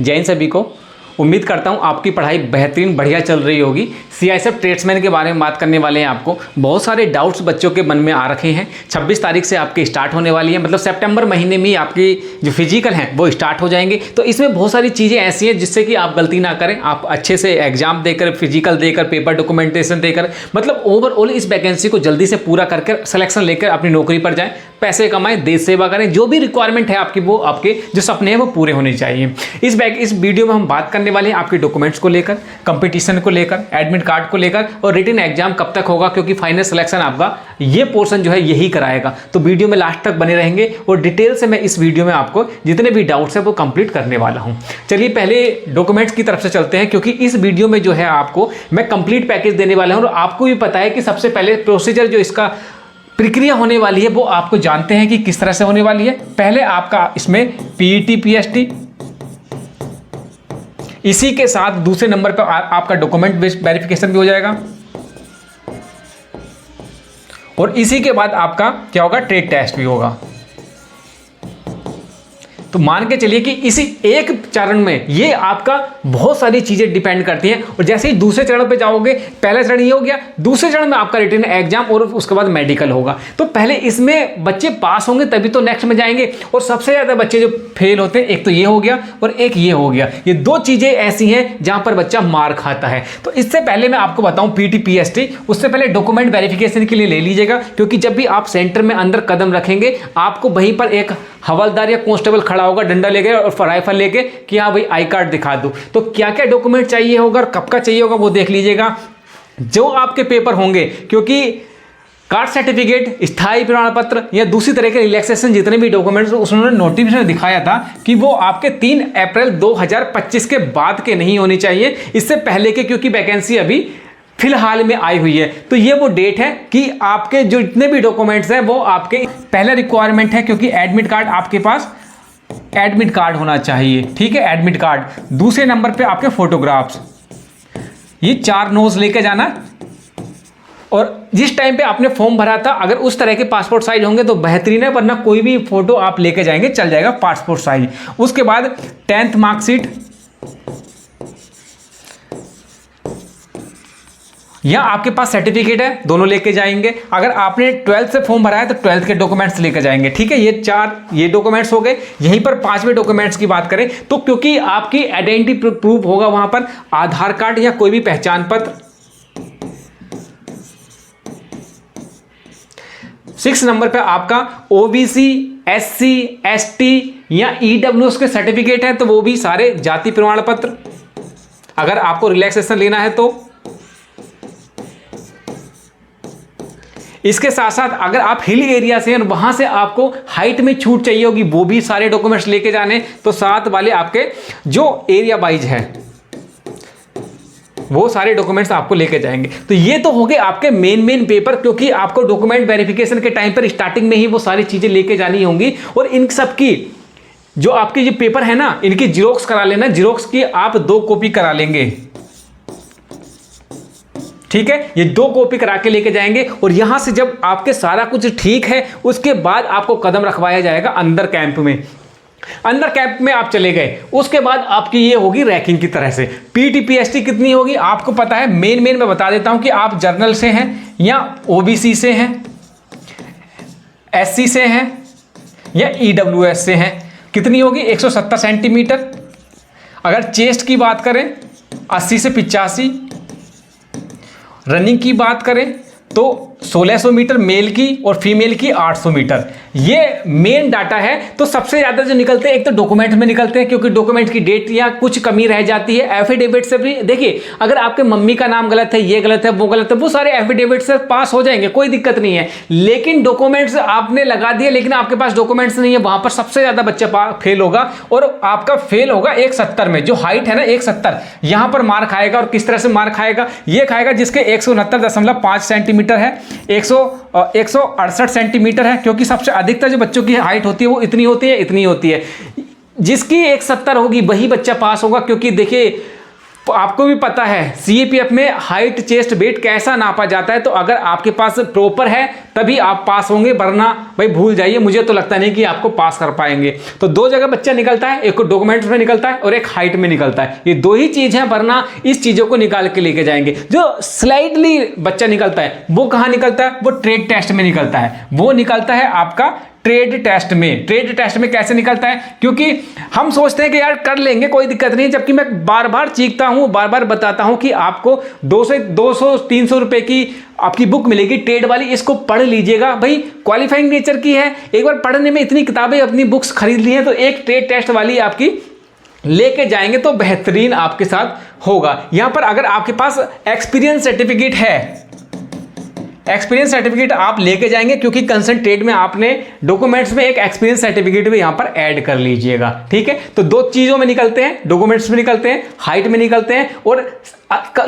जय हिंद सभी को। उम्मीद करता हूँ आपकी पढ़ाई बेहतरीन बढ़िया चल रही होगी। सीआईएसएफ ट्रेड्समैन के बारे में बात करने वाले हैं। आपको बहुत सारे डाउट्स बच्चों के मन में आ रखे हैं। 26 तारीख से आपकी स्टार्ट होने वाली है, मतलब सितंबर महीने में ही आपकी जो फिजिकल हैं वो स्टार्ट हो जाएंगे। तो इसमें बहुत सारी चीज़ें ऐसी हैं जिससे कि आप गलती ना करें, आप अच्छे से एग्जाम देकर, फिजिकल देकर, पेपर डॉक्यूमेंटेशन देकर, मतलब ओवरऑल इस वैकेंसी को जल्दी से पूरा करके सिलेक्शन लेकर अपनी नौकरी पर जाएं, पैसे कमाएं, देश सेवा करें। जो भी रिक्वायरमेंट है आपकी, वो आपके जो सपने हैं वो पूरे होने चाहिए। इस वीडियो में हम बात करने वाले हैं आपके डॉक्यूमेंट्स को लेकर, कंपटीशन को लेकर, एडमिट कार्ड को लेकर और रिटन एग्जाम कब तक होगा, क्योंकि फाइनल सिलेक्शन आपका ये पोर्शन जो है यही कराएगा। तो वीडियो में लास्ट तक बने रहेंगे और डिटेल से मैं इस वीडियो में आपको जितने भी डाउट्स हैं वो कंप्लीट करने वाला हूं। चलिए पहले डॉक्यूमेंट्स की तरफ से चलते हैं, क्योंकि इस वीडियो में जो है आपको मैं कंप्लीट पैकेज देने वाला हूं और आपको भी पता है कि सबसे पहले प्रोसीजर जो इसका प्रक्रिया होने वाली है वो आपको जानते हैं कि किस तरह से होने वाली है। पहले आपका इसमें पीईटी पीएसटी, इसी के साथ दूसरे नंबर पर आपका डॉक्यूमेंट बेस्ड वेरिफिकेशन भी हो जाएगा और इसी के बाद आपका क्या होगा, ट्रेड टेस्ट भी होगा। तो मान के चलिए कि इसी एक चरण में ये आपका बहुत सारी चीजें डिपेंड करती हैं। और जैसे ही दूसरे चरण पे जाओगे, पहला चरण ये हो गया, दूसरे चरण में आपका रिटन एग्जाम और उसके बाद मेडिकल होगा। तो पहले इसमें बच्चे पास होंगे तभी तो नेक्स्ट में जाएंगे। और सबसे ज्यादा बच्चे जो फेल होते हैं, एक तो ये हो गया और एक ये हो गया। ये दो चीजें ऐसी हैं जहां पर बच्चा मार खाता है। तो इससे पहले मैं आपको बताऊं पीटी पीएसटी, उससे पहले डॉक्यूमेंट वेरिफिकेशन के लिए ले लीजिएगा, क्योंकि जब भी आप सेंटर में अंदर कदम रखेंगे आपको वहीं पर एक हवलदार या कांस्टेबल खड़ा होगा डंडा लेके और राइफल लेके कि हाँ भाई आई कार्ड दिखा दो। तो क्या क्या डॉक्यूमेंट चाहिए होगा और कब का चाहिए होगा वो देख लीजिएगा। जो आपके पेपर होंगे, क्योंकि कास्ट सर्टिफिकेट, स्थायी प्रमाण पत्र या दूसरी तरह के रिलैक्सेशन जितने भी डॉक्यूमेंट्स उन्होंने नोटिफिकेशन दिखाया था कि वो आपके 3 अप्रैल 2025 के बाद के नहीं होने चाहिए, इससे पहले के, क्योंकि वैकेंसी अभी फिलहाल में आई हुई है। तो ये वो डेट है कि आपके जो जितने भी डॉक्यूमेंट्स हैं वो आपके पहला रिक्वायरमेंट है, क्योंकि एडमिट कार्ड आपके पास एडमिट कार्ड होना चाहिए। ठीक है, एडमिट कार्ड। दूसरे नंबर पे आपके फोटोग्राफ्स, ये 4 नोज लेके जाना। और जिस टाइम पे आपने फॉर्म भरा था, अगर उस तरह के पासपोर्ट साइज होंगे तो बेहतरीन है, वरना कोई भी फोटो आप लेके जाएंगे चल जाएगा, पासपोर्ट साइज। उसके बाद 10th मार्कशीट या आपके पास सर्टिफिकेट है, दोनों लेके जाएंगे। अगर आपने 12th से फॉर्म भरा है तो 12th के डॉक्यूमेंट्स लेके जाएंगे। ठीक है, ये डॉक्यूमेंट्स हो गए। यहीं पर 5वें डॉक्यूमेंट्स की बात करें तो क्योंकि आपकी आइडेंटिटी प्रूफ होगा वहां पर, आधार कार्ड या कोई भी पहचान पत्र। 6 नंबर पे आपका ओबीसी, एससी, एसटी या ईडब्ल्यूएस के सर्टिफिकेट है तो वो भी सारे जाति प्रमाण पत्र, अगर आपको रिलैक्सेशन लेना है तो। इसके साथ साथ अगर आप हिल एरिया से हैं, वहां से आपको हाइट में छूट चाहिए होगी, वो भी सारे डॉक्यूमेंट्स लेके जाने। तो साथ वाले आपके जो एरिया वाइज है वो सारे डॉक्यूमेंट्स आपको लेके जाएंगे। तो ये तो हो गए आपके मेन पेपर, क्योंकि आपको डॉक्यूमेंट वेरिफिकेशन के टाइम पर स्टार्टिंग में ही वो सारी चीजें लेके जानी होंगी। और इन सब की जो आपके ये पेपर है ना, इनकी जीरोक्स करा लेना। जीरोक्स की आप 2 कॉपी करा लेंगे। ठीक है, ये 2 कॉपी करा के लेके जाएंगे। और यहां से जब आपके सारा कुछ ठीक है, उसके बाद आपको कदम रखवाया जाएगा अंदर कैंप में। अंदर कैंप में आप चले गए, उसके बाद आपकी ये होगी रैंकिंग की तरह से। पीटी पीएसटी कितनी होगी आपको पता है। मेन मैं बता देता हूं कि आप जर्नल से हैं या ओबीसी से हैं, एससी से हैं या ईडब्ल्यूएस से हैं। कितनी होगी, 170 सेंटीमीटर। अगर चेस्ट की बात करें 80 से 85। रनिंग की बात करें तो 1600 मीटर मेल की और फीमेल की 800 मीटर। ये मेन डाटा है। तो सबसे ज्यादा जो निकलते हैं एक तो डॉक्यूमेंट में निकलते हैं, क्योंकि डॉक्यूमेंट की डेट या कुछ कमी रह जाती है। एफिडेविट से भी देखिए, अगर आपके मम्मी का नाम गलत है, ये गलत है, वो गलत है, वो सारे एफिडेविट से पास हो जाएंगे, कोई दिक्कत नहीं है। लेकिन डॉक्यूमेंट्स आपने लगा दिए लेकिन आपके पास डॉक्यूमेंट्स नहीं है, वहां पर सबसे ज्यादा बच्चा फेल होगा। और आपका फेल होगा 170 में, जो हाइट है ना 170, यहां पर मार खाएगा। और किस तरह से मार खाएगा, ये खाएगा जिसके 169.5 सेंटीमीटर है, 168 सेंटीमीटर है, क्योंकि सबसे अधिकतर जो बच्चों की हाइट होती है वो इतनी होती है। जिसकी 170 होगी वही बच्चा पास होगा, क्योंकि देखिए आपको भी पता है सीएपीएफ में हाइट चेस्ट वेट कैसा नापा जाता है, तो अगर आपके पास प्रॉपर है तभी आप पास होंगे, वरना भाई भूल जाइए, मुझे तो लगता नहीं कि आपको पास कर पाएंगे। तो दो जगह बच्चा निकलता है, एक डॉक्यूमेंट्स में निकलता है और एक हाइट में निकलता है, ये दो ही चीज है, वरना इस चीजों को निकाल के लेके जाएंगे। जो स्लाइडली बच्चा निकलता है वो कहाँ निकलता है, वो ट्रेड टेस्ट में निकलता है, वो निकलता है आपका ट्रेड टेस्ट में। ट्रेड टेस्ट में कैसे निकलता है, क्योंकि हम सोचते हैं कि यार कर लेंगे कोई दिक्कत नहीं, जबकि मैं बार बार चीखता हूं, बार बार बताता हूं कि आपको 200-300 रुपए की आपकी बुक मिलेगी ट्रेड वाली, इसको पढ़ लीजिएगा भाई, क्वालिफाइंग नेचर की है। एक बार पढ़ने में इतनी किताबें अपनी बुक्स खरीद ली हैं, तो एक ट्रेड टेस्ट वाली आपकी लेके जाएंगे तो बेहतरीन आपके साथ होगा। यहां पर अगर आपके पास एक्सपीरियंस सर्टिफिकेट है, एक्सपीरियंस सर्टिफिकेट आप लेके जाएंगे, क्योंकि कंसर्न ट्रेड में आपने डॉक्यूमेंट्स में एक एक्सपीरियंस सर्टिफिकेट भी यहां पर ऐड कर लीजिएगा, ठीक है। तो दो चीजों में निकलते हैं, डॉक्यूमेंट्स में निकलते हैं, हाइट में निकलते हैं और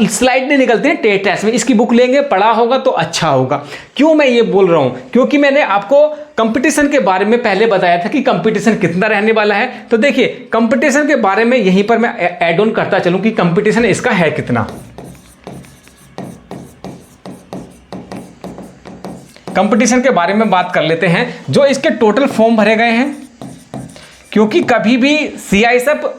स्लाइड में निकलते हैं ट्रेड टेस्ट में। इसकी बुक लेंगे, पढ़ा होगा तो अच्छा होगा। क्यों मैं ये बोल रहा हूं, क्योंकि मैंने आपको कंपटीशन के बारे में पहले बताया था कि कंपटीशन कितना रहने वाला है। तो देखिए कंपटीशन के बारे में यहीं पर मैं ऐड ऑन करता चलूं कि कंपटीशन इसका है कितना। कंपटीशन के बारे में बात कर लेते हैं, जो इसके टोटल फॉर्म भरे गए हैं, क्योंकि कभी भी सीआईएसएफ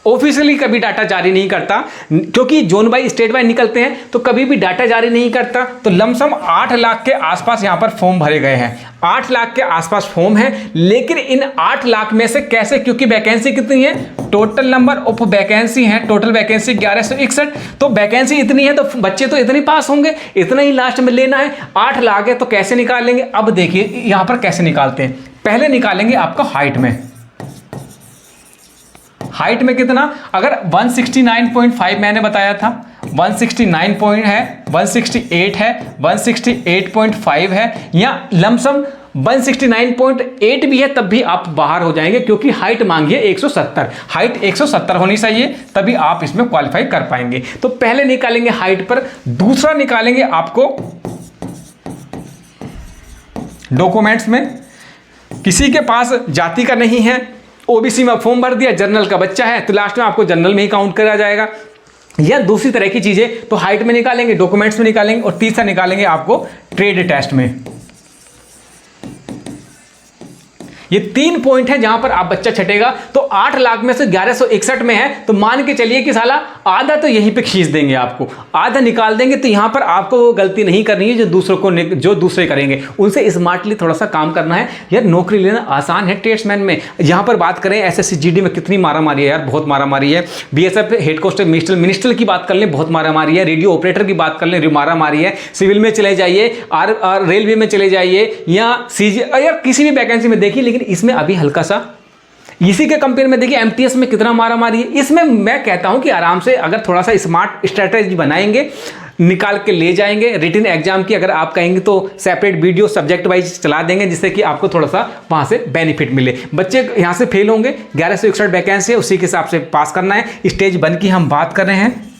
ऑफिशियली कभी डाटा जारी नहीं करता, क्योंकि जोन बाई स्टेट बाई निकलते हैं तो कभी भी डाटा जारी नहीं करता। तो लमसम 8 लाख के आसपास यहां पर फॉर्म भरे गए हैं, 8 लाख के आसपास फॉर्म है। लेकिन इन 8 लाख में से कैसे, क्योंकि वैकेंसी कितनी है, टोटल नंबर ऑफ वैकेंसी है, टोटल वैकेंसी 1161, तो वैकेंसी इतनी है तो बच्चे तो इतने पास होंगे, इतना ही लास्ट में लेना है। 8 लाख है तो कैसे निकाल लेंगे, अब देखिए यहां पर कैसे निकालते हैं। पहले निकालेंगे आपका हाइट में, हाइट में कितना, अगर 169.5 मैंने बताया था, 169 पॉइंट है, 168 है, 168.5 है, या लमसम 169.8 भी है, तब भी आप बाहर हो जाएंगे, क्योंकि हाइट मांगी है 170, हाइट 170 होनी चाहिए, तभी आप इसमें क्वालिफाई कर पाएंगे। तो पहले निकालेंगे हाइट पर। दूसरा निकालेंगे आपको डॉक्यूमेंट्स में। किसी के पास जाति का नहीं है, ओबीसी में फॉर्म भर दिया, जनरल का बच्चा है, तो लास्ट में आपको जनरल में ही काउंट करा जाएगा, या दूसरी तरह की चीजें। तो हाइट में निकालेंगे, डॉक्यूमेंट्स में निकालेंगे, और तीसरा निकालेंगे आपको ट्रेड टेस्ट में। ये 3 पॉइंट है जहां पर आप बच्चा छटेगा। तो 8 लाख में से 1161 में है, तो मान के चलिए कि साला आधा तो यहीं पे खींच देंगे, आपको आधा निकाल देंगे। तो यहां पर आपको वो गलती नहीं करनी है जो दूसरे करेंगे, उनसे स्मार्टली थोड़ा सा काम करना है। यार नौकरी लेना आसान है ट्रेड्समैन में। यहां पर बात करें एसएससी जीडी में कितनी मारा मारी है यार, बहुत मारा मारी है। बीएसएफ हेड कांस्टेबल मिनिस्टर की बात कर लें, बहुत मारा मारी है। रेडियो ऑपरेटर की बात कर लें, मारा मारी है। सिविल में चले जाइए, रेलवे में चले जाइए, या सीजी, यार किसी भी वैकेंसी में देखिए। लेकिन इसमें अभी हल्का सा इसी के कंपेयर में देखिए एमटीएस में कितना मारा मारी है। इसमें मैं कहता हूं कि आराम से अगर थोड़ा सा स्मार्ट स्ट्रेटेजी बनाएंगे, निकाल के ले जाएंगे। रिटन एग्जाम की अगर आप कहेंगे तो सेपरेट वीडियो सब्जेक्ट वाइज चला देंगे, जिससे कि आपको थोड़ा सा वहां से बेनिफिट मिले। बच्चे यहां से फेल होंगे, 1161 वैकेंसी है, उसी के हिसाब से पास करना है। स्टेज 1 की हम बात कर रहे हैं,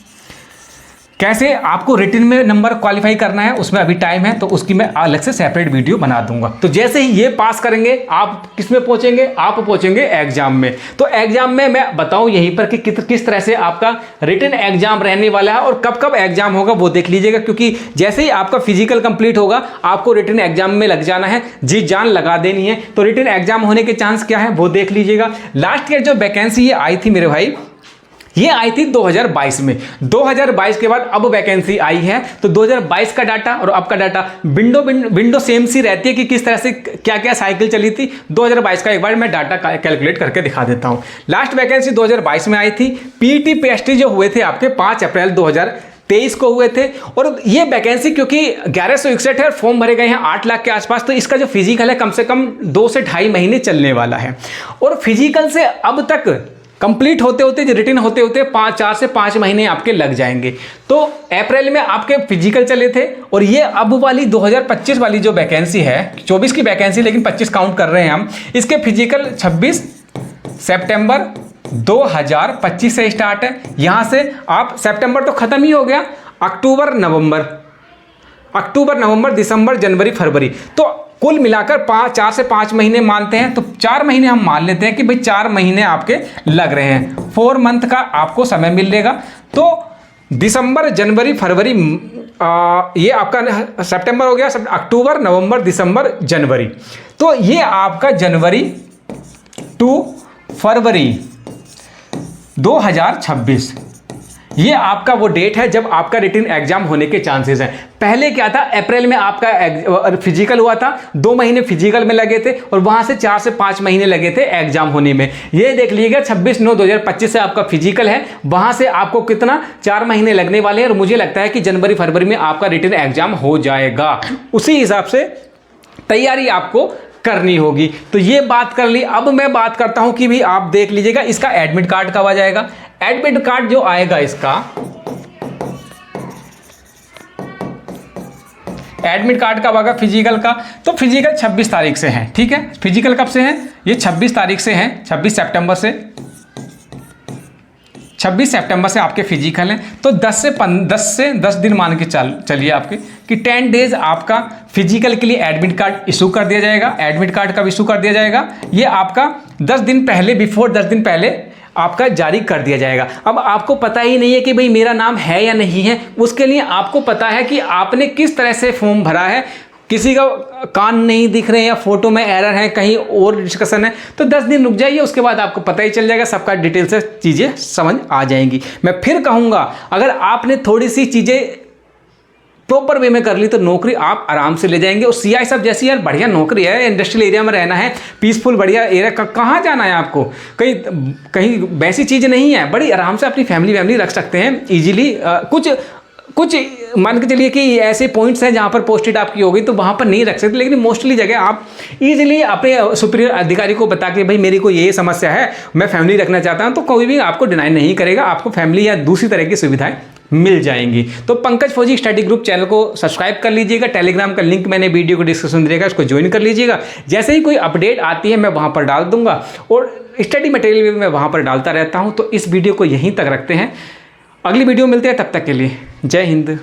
कैसे आपको रिटन में नंबर क्वालिफाई करना है, उसमें अभी टाइम है, तो उसकी मैं अलग से सेपरेट वीडियो बना दूंगा। तो जैसे ही ये पास करेंगे, आप किस में पहुंचेंगे, आप पहुंचेंगे एग्जाम में। तो एग्जाम में मैं बताऊं यहीं पर कि किस तरह से आपका रिटन एग्जाम रहने वाला है, और कब कब एग्जाम होगा वो देख लीजिएगा, क्योंकि जैसे ही आपका फिजिकल कंप्लीट होगा आपको रिटन एग्जाम में लग जाना है, जी जान लगा देनी है। तो रिटन एग्जाम होने के चांस क्या है वो देख लीजिएगा। लास्ट ईयर जो वैकेंसी ये आई थी मेरे भाई, ये आई थी 2022 में। 2022 के बाद अब वैकेंसी आई है, तो 2022 का डाटा और अब का डाटा विंडो सेम सी रहती है कि किस तरह से क्या क्या साइकिल चली थी। 2022 का एक बार मैं डाटा कैलकुलेट करके दिखा देता हूं। लास्ट वैकेंसी 2022 में आई थी। पीटी पीएचडी जो हुए थे आपके 5 अप्रैल 2023 को हुए थे, और ये वैकेंसी क्योंकि 1161 है, फॉर्म भरे गए हैं 8 लाख के आसपास, तो इसका जो फिजिकल है कम से कम 2 से 2.5 महीने चलने वाला है। और फिजिकल से अब तक कंप्लीट होते होते, रिटर्न होते होते 4 से 5 महीने आपके लग जाएंगे। तो अप्रैल में आपके फिजिकल चले थे, और ये अब वाली 2025 वाली जो वैकेंसी है, 24 की वैकेंसी लेकिन 25 काउंट कर रहे हैं हम, इसके फिजिकल 26 सितंबर 2025 से स्टार्ट है। यहां से आप सितंबर तो खत्म ही हो गया, अक्टूबर नवंबर दिसंबर जनवरी फरवरी, तो कुल मिलाकर 4 से 5 महीने मानते हैं, तो 4 महीने हम मान लेते हैं कि भाई 4 महीने आपके लग रहे हैं। 4 मंथ का आपको समय मिलेगा। तो दिसंबर, जनवरी, फरवरी, ये आपका सितंबर हो गया, अक्टूबर, नवंबर, दिसंबर, जनवरी। तो ये आपका जनवरी टू फरवरी 2026 ये आपका वो डेट है जब आपका रिटन एग्जाम होने के चांसेस हैं। पहले क्या था, अप्रैल में आपका फिजिकल हुआ था, 2 महीने फिजिकल में लगे थे और वहां से 4 से 5 महीने लगे थे एग्जाम होने में। ये देख लीजिएगा 26/9/2025 से आपका फिजिकल है, वहां से आपको कितना 4 महीने लगने वाले हैं और मुझे लगता है कि जनवरी फरवरी में आपका रिटन एग्जाम हो जाएगा। उसी हिसाब से तैयारी आपको करनी होगी। तो ये बात कर ली। अब मैं बात करता हूं कि भी आप देख लीजिएगा इसका एडमिट कार्ड कब आ जाएगा। एडमिट कार्ड जो आएगा इसका, एडमिट कार्ड कब आएगा फिजिकल का, तो फिजिकल 26 तारीख से है। ठीक है, फिजिकल कब से है, ये 26 तारीख से है, 26 सितंबर से, 26 सितंबर से आपके फिजिकल हैं। तो 10 दिन मान के चलिए आपके कि 10 डेज आपका फिजिकल के लिए एडमिट कार्ड इशू कर दिया जाएगा। एडमिट कार्ड कब इशू कर दिया जाएगा, ये आपका 10 दिन पहले, बिफोर 10 दिन पहले आपका जारी कर दिया जाएगा। अब आपको पता ही नहीं है कि भाई मेरा नाम है या नहीं है, उसके लिए आपको पता है कि आपने किस तरह से फॉर्म भरा है। किसी का कान नहीं दिख रहे हैं या फोटो में एरर है, कहीं और डिस्कशन है, तो 10 दिन रुक जाइए, उसके बाद आपको पता ही चल जाएगा, सबका डिटेल से चीज़ें समझ आ जाएंगी। मैं फिर कहूँगा, अगर आपने थोड़ी सी चीज़ें प्रॉपर वे में कर ली तो नौकरी आप आराम से ले जाएंगे। और सीआई साहब जैसी यार बढ़िया नौकरी है, इंडस्ट्रियल एरिया में रहना है, पीसफुल बढ़िया एरिया, कहाँ जाना है आपको, कहीं वैसी चीज़ नहीं है, बड़ी आराम से अपनी फैमिली रख सकते हैं ईजिली। कुछ मान के चलिए कि ऐसे पॉइंट्स हैं जहाँ पर पोस्टेड आपकी होगी तो वहाँ पर नहीं रख सकते, लेकिन मोस्टली जगह आप इजीली अपने सुपीरियर अधिकारी को बता के भाई मेरी को ये समस्या है, मैं फैमिली रखना चाहता हूँ, तो कोई भी आपको डिनाई नहीं करेगा, आपको फैमिली या दूसरी तरह की सुविधाएं मिल जाएंगी। तो पंकज फौजी स्टडी ग्रुप चैनल को सब्सक्राइब कर लीजिएगा। टेलीग्राम का लिंक मैंने वीडियो को डिस्क्रिप्शन देगा, उसको ज्वाइन कर लीजिएगा। जैसे ही कोई अपडेट आती है मैं वहाँ पर डाल दूंगा और स्टडी मटेरियल भी मैं वहाँ पर डालता रहता हूँ। तो इस वीडियो को यहीं तक रखते हैं, अगली वीडियो मिलते हैं, तब तक के लिए जय हिंद।